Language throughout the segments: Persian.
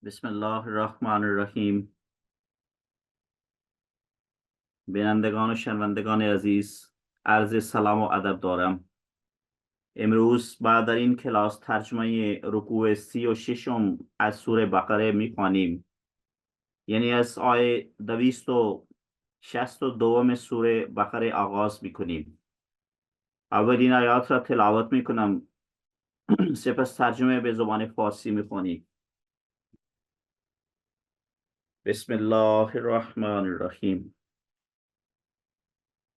بسم الله الرحمن الرحیم. بینندگان و شنوندگان عزیز، عرض سلام و ادب دارم. امروز بعد در این کلاس ترجمه رکوع 36 از سوره بقره میخوانیم، یعنی از آیه 262 سوره بقره آغاز میکنیم. اولین آیات را تلاوت میکنم، سپس ترجمه به زبان فارسی میخوانیم. بسم الله الرحمن الرحیم.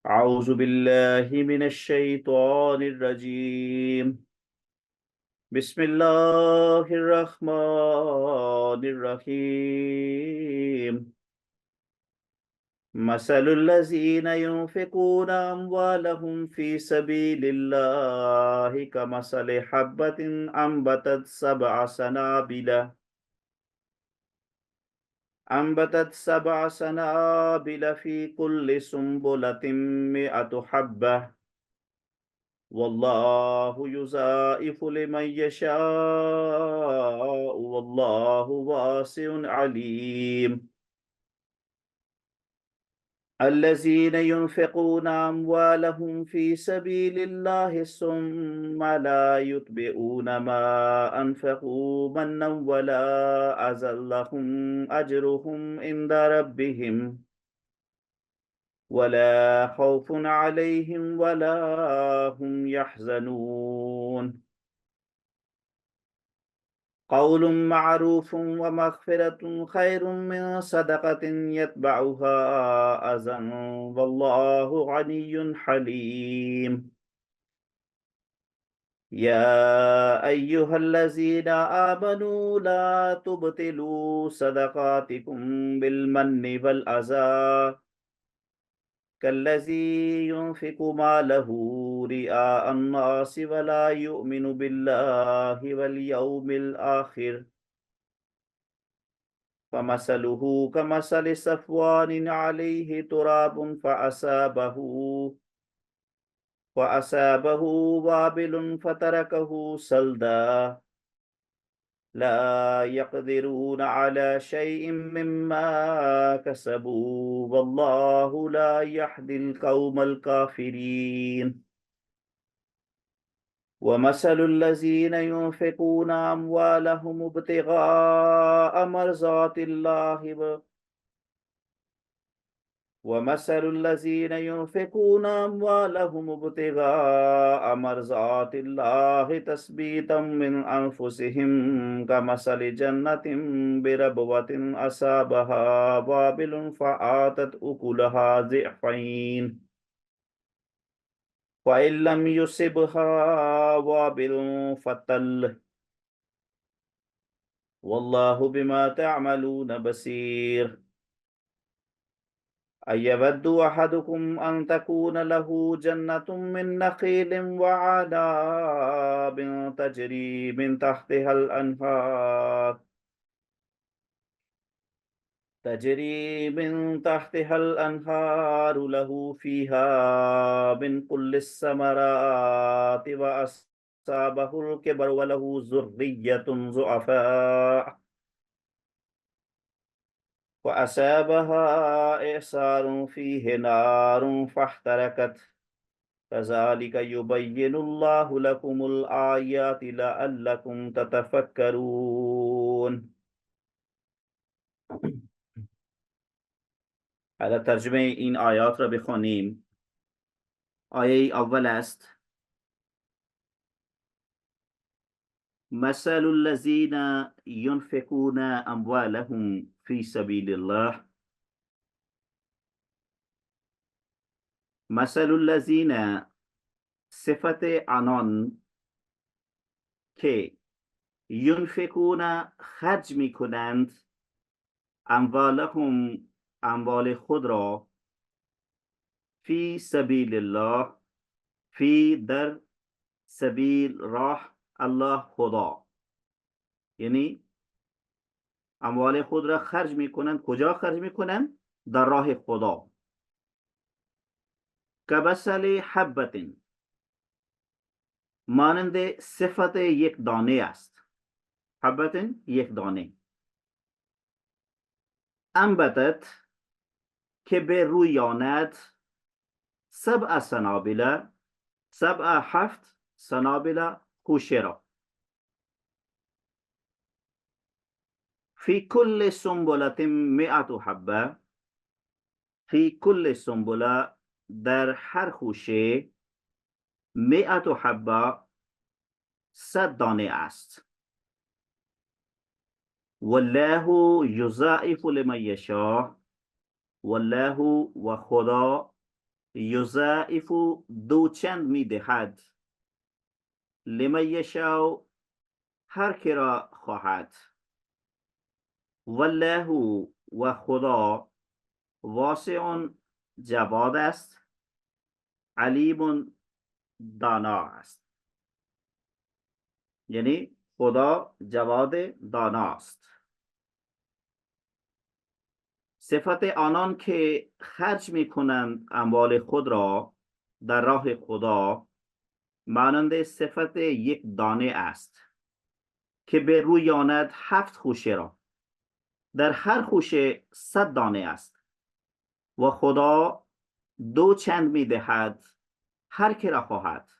اعوذ بالله من الشیطان الرجیم. بسم الله الرحمن الرحیم. مثل الذين ينفقون أموالهم في سبيل الله كمثل حبة أنبتت سبع سنابل في كل سنبلة 100 حبة والله يضاعف لمن يشاء والله واسع عليم. الذين ينفقون أموالهم في سبيل الله ثم لا يتبعون ما أنفقوا منا ولا أذى لهم أجرهم عند ربهم ولا خوف عليهم ولا هم يحزنون. قول معروف ومغفرة خير من صدقة يتبعها أذى والله غني حليم. يا أيها الذين آمنوا لا تبطلوا صدقاتكم بالمن والأذى كالذي ينفق ماله رئاء الناس ولا يؤمن بالله واليوم الآخر فمثله كمثل صفوان عليه تراب فأصابه وابل فتركه صلدا لا يقدرون على شيء مما كسبوا والله لا يهدي القوم الكافرين. ومثل الذين ينفقون أموالهم ابتغاء مرضات الله ومثل الذين ينفقون أموالهم ابتغاء مرضات الله تثبيتا من أنفسهم كمثل جنة بربوة أصابها وابل فآتت أكلها ضعفين وإن لم يصبها وابل فطل والله بما تعملون بصير. أيود أحدكم أن تكون له جنة من نخيل وعناب تجري من تحتها الأنهار له فيها من كل الثمرات وأصابه الكبر وله ذرية ضعفاء وأصابها إعصار فيه نار فاحترقت كذلك يبين الله لكم الآيات لعلكم تتفكرون. حالا ترجمه این آیات را بخوانیم. آیه اول است: مثل الذين ينفقون أموالهم في سبيل الله. مثل الذين صفت آنان که ينفقون خرج می کنند اموالهم اموال خود را فی سبیل الله فی در سبیل راه الله خدا، یعنی اموال خود را خرج می کنند. کجا خرج می کنند؟ در راه خدا. کمثل حبة، مانند صفت یک دانه است. حبة یک دانه. انبتت که به رویاند سبع سنابل، سبع هفت سنابل خوشه را، فی کل سنبلت مئت حبه، فی کل سنبله در هر خوشه، مئت حبه 100 دانه است. والله یضاعف لمن یشاء، والله و خدا یضاعف دوچند می دهد، لمن یشاء هر که را خواهد. والله و خدا واسع جواد است، علیم دانا است. یعنی خدا جواد دانا است. صفت آنان که خرج می کنند اموال خود را در راه خدا مانند صفت یک دانه است که به روی آند 7 خوشه را، در هر خوشه 100 دانه است و خدا دو چند می دهد هر که را خواهد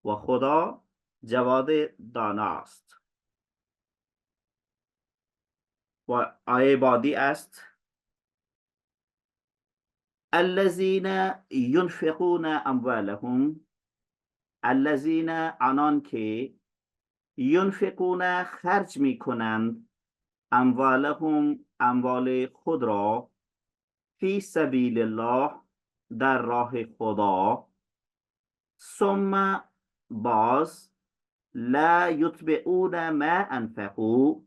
و خدا جواد دانا است. و آیه بعدی است الذین ينفقون اموالهم، الذین آنان که ینفقون خرج می کنند اموالهم اموال خود را، فی سبیل الله در راه خدا، ثم باز لا یتبعون ما انفقوا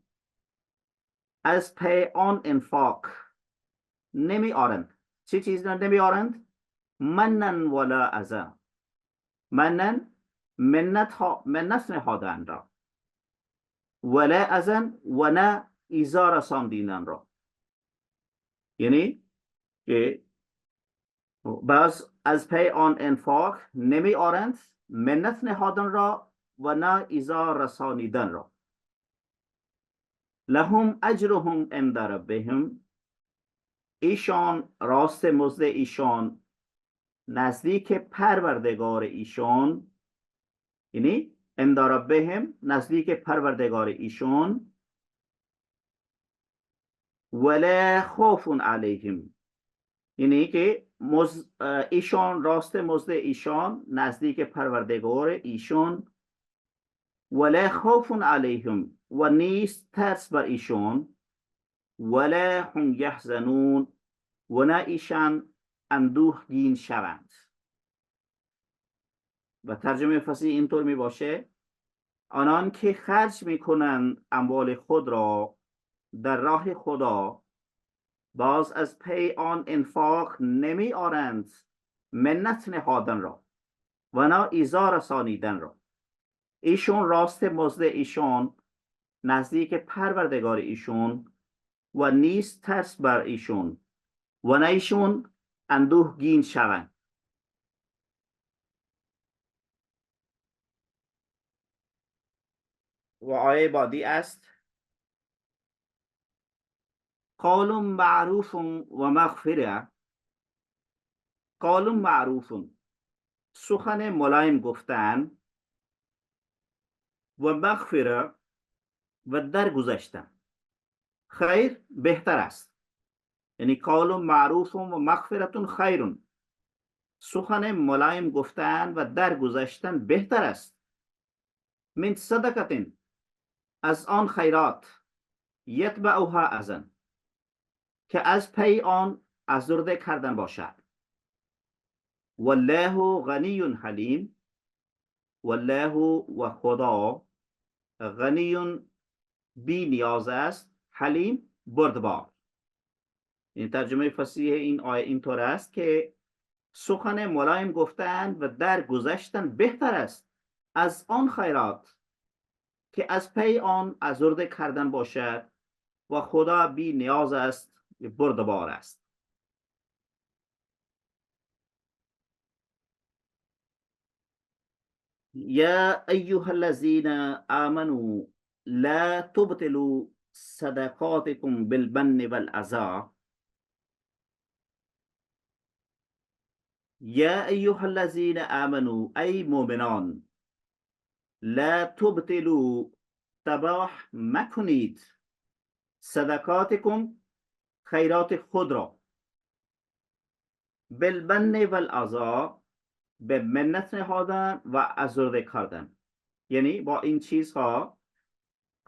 از پی آن انفاق نمی آرند. چه چیز نمی آرند؟ منن ولا اذی، منن منت نهادن را، ولا اذن و نه ایزا رساندن را. یعنی که باز از پی آن انفاق نمی آرند، منت نهادن را و نه ایزا رسانیدن را. لهم اجرهم عند ربهم، ایشان راست مزد ایشان نزدیک پروردگار ایشان، یعنی عند ربهم نزدیک پروردگار ایشان، ولا خوف علیهم، یعنی که ایشان راست مزد ایشان نزدیک پروردگار ایشان، ولا خوف علیهم و نیست ترس بر ایشان، ولا هم یحزنون و نه ایشان اندوهگین شوند. و ترجمه فصیح اینطور می باشه آنان که خرج می کنند اموال خود را در راه خدا، باز از پی آن انفاق نمی آرند منت نهادن را و نه ایزا رسانیدن را. ایشون راست مزد ایشون نزدیک پروردگار ایشون و نیست ترس بر ایشون و نه ایشون اندوهگین شوند. و آیه بعدی است قول معروف و مغفره، قول معروف سخن ملایم گفتن، و مغفره و درگذشتن، خیر بهتر است. یعنی قول معروف و مغفرتون خیرون، سخن ملایم گفتن و درگذشتن بهتر است. من صدقه از آن خیرات، یتبعها اذن که از پی آن ازرده کردن باشد. والله غنی حلیم، والله و خدا غنی بی نیاز است، حلیم بردبار. این ترجمه فصیح این آیه اینطور است که سخن ملایم گفتن و درگذشتن بهتر است از آن خیرات که از پی آن ازرده کردن باشد و خدا بی نیاز است، بردبار است. یا ایها الذین آمنوا لا تبطلوا صدقاتكم بالمن والأذى یا ایها الذین آمنو ای مؤمنان لا تبطلوا تباه مکنید صدقاتکم خیرات خود را بالمن والأذى به منت نهادن و ازرده کردن، یعنی با این چیزها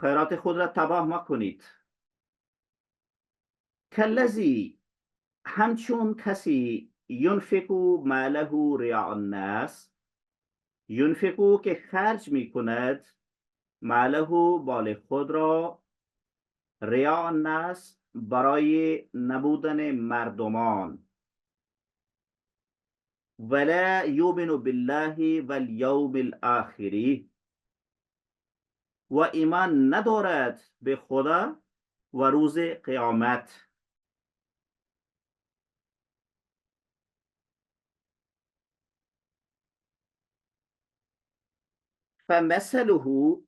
خیرات خود را تباه مکنید. کلذی همچون کسی ینفقو ماله ریا الناس، ینفقو که خرج می کند ماله مال خود را ریا الناس برای نبودن مردمان ولا یؤمن بالله والیوم الآخر و ایمان ندارد به خدا و روز قیامت. فمثله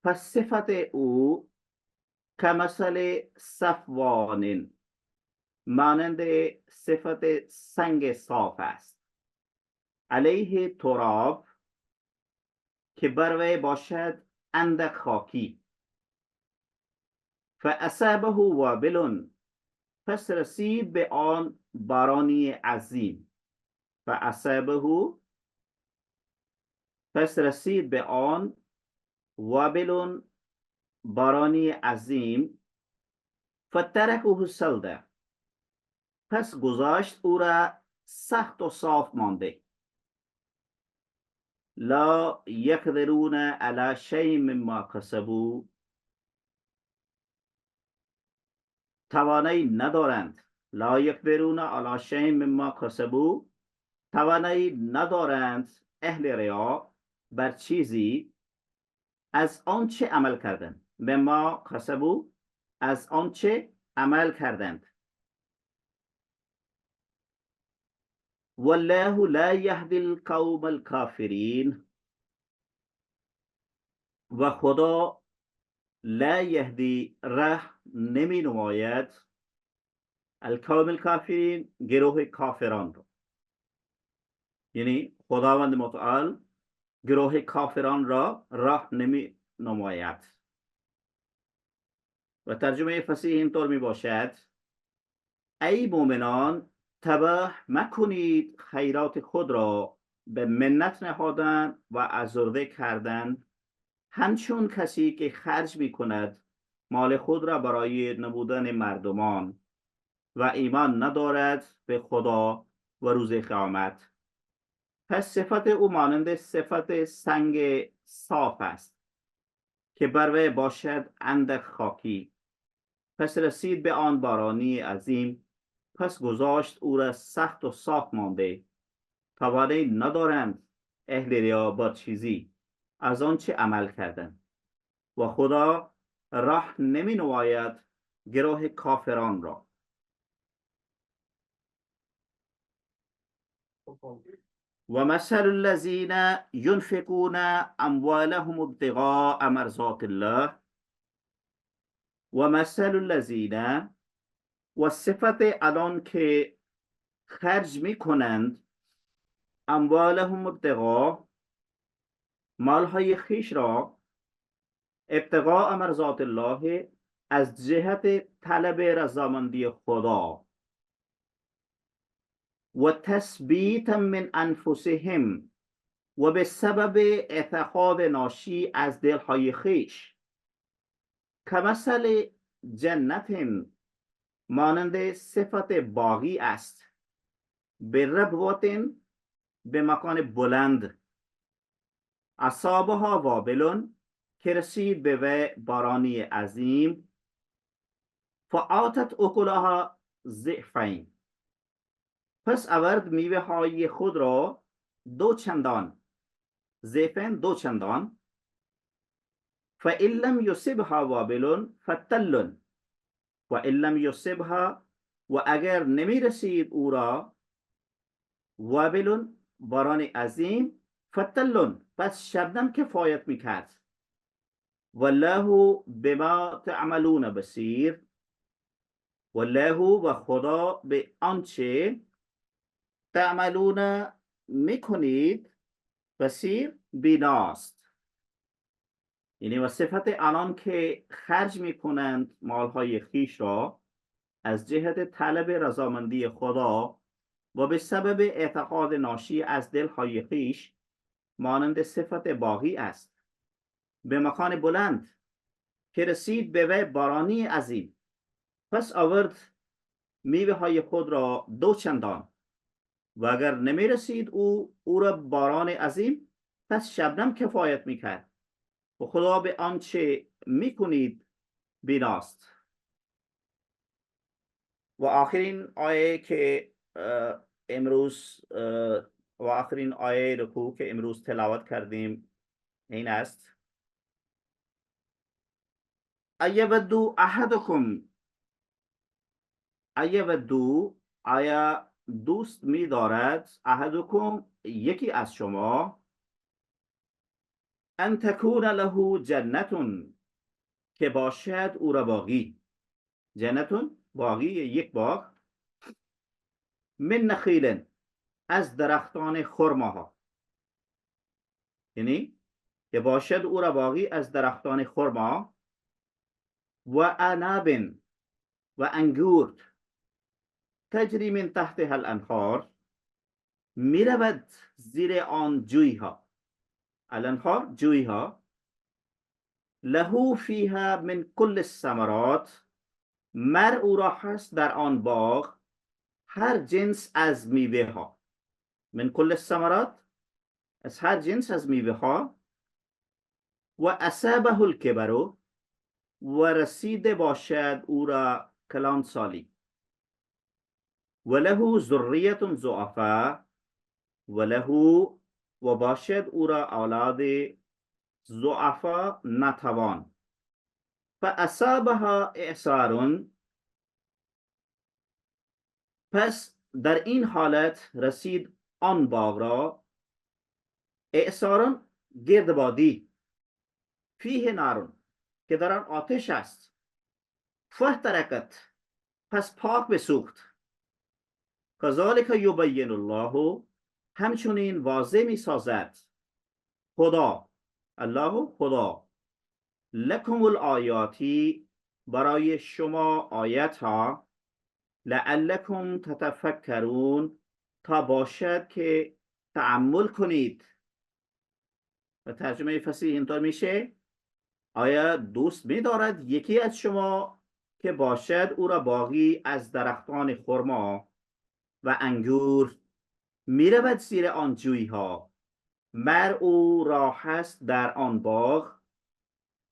پس صفت او کمثل صفوان مانند صفت سنگ صاف است، علیه تراب که بر وی باشد اندک خاکی. فاصابه وابل پس رسید به آن بارانی عظیم. فاصابه پس رسید به آن وابل بارانی عظیم. فترکه سلده پس گذاشت او را سخت و صاف مانده. لا یقدرون علی شیء مما کسبوا توانایی ندارند. لا یقدرون علی شیء مما کسبوا توانایی ندارند اهل ریا بر چیزی از آنچه عمل کردند. مما کسبوا از آنچه عمل کردند. والله لا یهدی القوم الکافرین و خدا لا یهدی ره نمی نماید القوم الکافرین گروه کافران رو، یعنی خداوند متعال گروه کافران را راه نمی نماید. و ترجمه فصیح اینطور می باشد: ای مؤمنان تباه مکنید خیرات خود را به منت نهادن و ازرده کردن، همچون کسی که خرج می کند مال خود را برای نبودن مردمان و ایمان ندارد به خدا و روز قیامت. پس صفت او مانند صفت سنگ صاف است که بر وی باشد اندک خاکی. پس رسید به آن بارانی عظیم. پس گذاشت او را سخت و صاف مانده. توانایی ندارند اهل ریا با چیزی از آنچه عمل کردند و خدا راه نمی نماید گروه کافران را. و مثل الذین ينفقون اموالهم ابتغاء مرضات الله و مثل الذین و صفت آنان که خرج می کنند اموالهم ابتغاء مالهای خیش را ابتغاء مرضات الله از جهت طلب رضامندی خدا و تثبیت من انفسهم و به سبب اعتقاد ناشی از دلهای خیش. کمثل جنت مانند صفت باغی است به ربوت به مکان بلند. اصابها وابل که رسید به و بارانی عظیم. فآتت اکلها ضعفین پس آورد میوه های خود را دو چندان. ضعفین دو چندان. فإن لم یصبها وابل فتل و ان لم یصبها و اگر نمی رسید او را وابل باران عظیم، فتلون پس شبنم کفایت میکرد. والله بما تعملون بصیر، والله و خدا به آنچه تعملون میکنید بصیر بیناست. یعنی و صفت آنان که خرج میکنند مالهای خیش را از جهت طلب رضامندی خدا و به سبب اعتقاد ناشی از دلهای خیش مانند صفت باقی است. به مکان بلند که رسید به وی بارانی عظیم، پس آورد میوه های خود را دو چندان، و اگر نمی رسید او را باران عظیم، پس شبنم کفایت میکرد و خدا به آنچه میکنید بیناست. و آخرین آیه که امروز و آخرین آیه رکوع که امروز تلاوت کردیم این است: ایودو احدکم، ایودو آیا دوست می دارد، احدکم یکی از شما، ان تکون له جنتون که باشد او را باغی، جنتون باغی یک باغ، من نخیل از درختان خرماها، یعنی که باشد او را باغی از درختان خرما، و عنب و انگور، تجری من تحتها الانهار می رود زیر آن جویها، الانهار جویها، له فیها من کل الثمرات مر او را هست در آن باغ هر جنس از میوه ها، من کل الثمرات از هر جنس از میوه ها، و اصابه الکبر و رسیده باشد او را کلان سالی، و له ذریة ضعفا و له و باشد او را اولاد ضعفا نتوان، فاصابها اعصار پس در این حالت رسید آن باغ را، اعصار گردبادی، فیه نارون که در آن آتش است، فاحترقت پس پاک بسوخت، کذالک یبین الله همچنین واضح می سازد خدا، الله خدا، لکم الآیاتی برای شما آیت ها، لعلکم تتفکرون تا باشد که تأمل کنید. و ترجمه فصیح اینطور میشه: آیا دوست می دارد یکی از شما که باشد او را باغی از درختان خرما و انگور، می رود زیر آن جوی ها، مر او را هست در آن باغ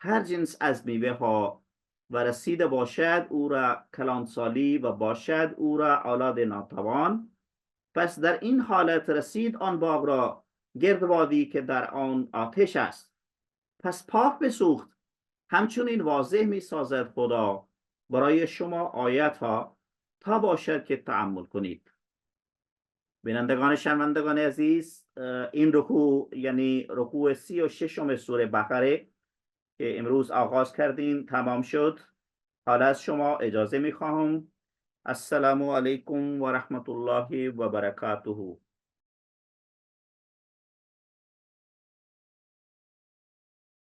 هر جنس از میوه ها، و رسیده باشد او را کلانسالی و باشد او را اولاد ناتوان، پس در این حالت رسید آن باغ را گردبادی که در آن آتش است، پس پاک بسوخت، همچنین واضح می سازد خدا برای شما آیت ها تا باشد که تأمل کنید. بینندگان شنوندگان عزیز، این رکوع یعنی رکوع 36 سوره بقره که امروز آغاز کردیم تمام شد. حالا از شما اجازه می خواهم. السلام علیکم و رحمت الله و برکاته.